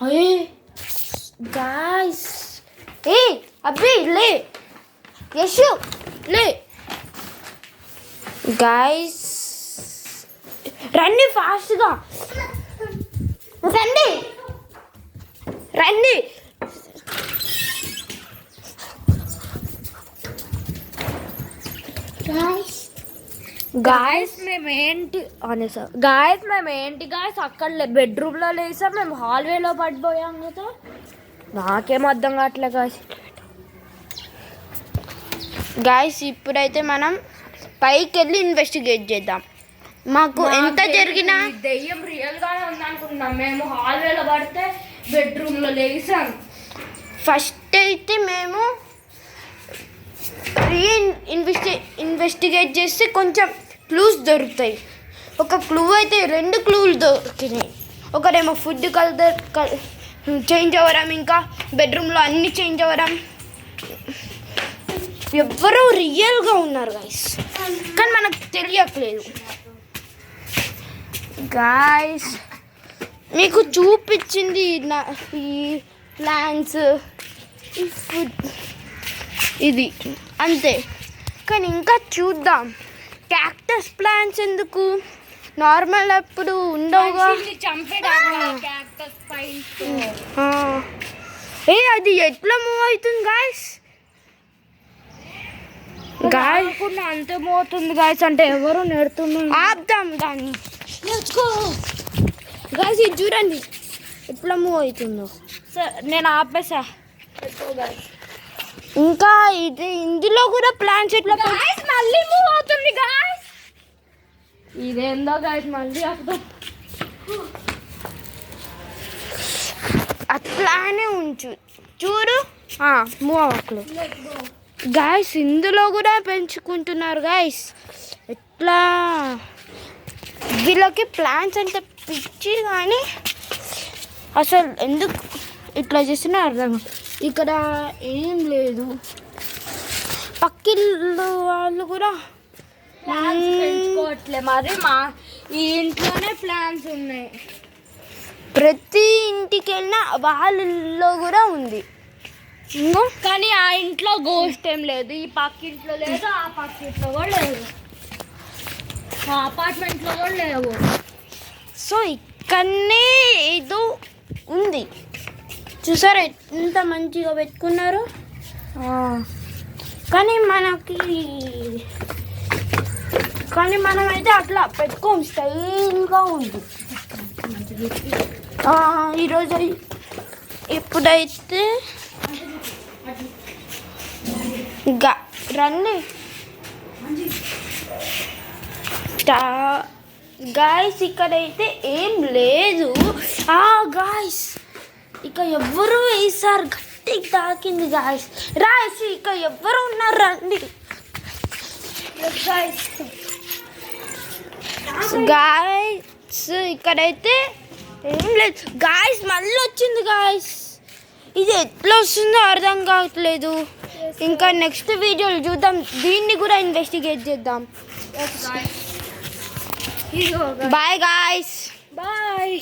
అయ్యే గాయ్స్, ఏ అబ్బి లే, యశు లే. గాయ్స్ రండి ఫాస్ట్గా, రండి రండి. గాయస్ మేమేంటి అనేసా, గాయస్ మేమేంటి గాయస్ అక్కడ బెడ్రూమ్లో లేసాం, మేము హాల్వేలో పడిపోయాం కదా. నాకేం అర్థం కావట్లే గాయస్. గాయస్ ఇప్పుడైతే మనం పైకి వెళ్ళి ఇన్వెస్టిగేట్ చేద్దాం. మాకు ఎంత జరిగినా దెయ్యం రియల్గానే ఉందనుకుంటున్నాం. మేము హాల్వేలో పడితే బెడ్రూమ్లో లేసాం. ఫస్ట్ అయితే మేము ఇన్వెస్టిగేట్ చేస్తే కొంచెం క్లూస్ దొరుకుతాయి. ఒక క్లూ అయితే 2 క్లూలు దొరికినాయి. ఒకటేమో ఫుడ్ కలర్ చేంజ్ అవ్వడం, ఇంకా బెడ్రూమ్లో అన్నీ చేంజ్ అవ్వడం. ఎవ్వరూ రియల్గా ఉన్నారు గాయస్, కానీ మనకు తెలియట్లేదు. గాయస్ మీకు చూపించింది ఈ ప్లాంట్స్, ఈ ఫుడ్, ఇది అంతే. కానీ ఇంకా చూద్దాం. క్యాక్టస్ ప్లాంట్స్ ఎందుకు, నార్మల్ అప్పుడు ఉండవుగా. ఏ అది ఎట్లా మూవ్ అవుతుంది గాయస్? గాయస్ అంత మూవ్ అవుతుంది గాయస్, అంటే ఎవరు నెడుతున్నారు. ఆపుదాం దాన్ని, గాయస్ ఇది చూడండి ఎట్లా మూవ్ అవుతుందో. సార్ నేను ఆపేసా. ఇంకా ఇది ఇందులో కూడా ప్లాంట్స్ ఎట్లా మళ్ళీ మూవ్ అవుతుంది గాయస్. ఇదేందో గాయస్ మళ్ళీ ఆపుదాం. అట్లానే ఉంచు, చూడు మూవ్ అవ్వట్లేదు గాయస్. ఇందులో కూడా పెంచుకుంటున్నారు గాయస్. ఎట్లా వీళ్ళకి ప్లాంట్స్ అంటే పిచ్చి, కానీ అసలు ఎందుకు ఇట్లా చేసినా అర్థం. ఇక్కడ ఏం లేదు. పక్కిళ్ళు వాళ్ళు కూడా పెంచుకోవట్లే, మరి మా ఈ ఇంట్లోనే ప్లాంట్స్ ఉన్నాయి. ప్రతి ఇంటికి వెళ్ళినా వాళ్ళలో కూడా ఉంది, కానీ ఆ ఇంట్లో గోస్ట్ ఏం లేదు. ఈ పక్కింట్లో లేదు, ఆ పక్కింట్లో కూడా లేదు, ఆ అపార్ట్మెంట్లో కూడా లేవు. సో ఇక్కడనే ఏదో ఉంది. చూసారా ఎంత మంచిగా పెట్టుకున్నారు. కానీ మనమైతే అట్లా పెట్టుకోం, స్టైల్గా ఉంది. ఈరోజు ఎప్పుడైతే రండి గాయస్, ఇక్కడైతే ఏం లేదు. గాయస్ ఇక ఎవ్వరు వేసారు, గట్టికి తాకింది గాయస్. రాయసి ఇక ఎవ్వరు ఉన్నారు రండి గాయస్. ఇక్కడైతే ఏం లేదు గాయస్, మళ్ళీ వచ్చింది గాయస్. ఇది ఎట్లా వస్తుందో అర్థం కావట్లేదు. ఇంకా నెక్స్ట్ వీడియోలు చూద్దాం, దీన్ని కూడా ఇన్వెస్టిగేట్ చేద్దాం. Bye guys, bye.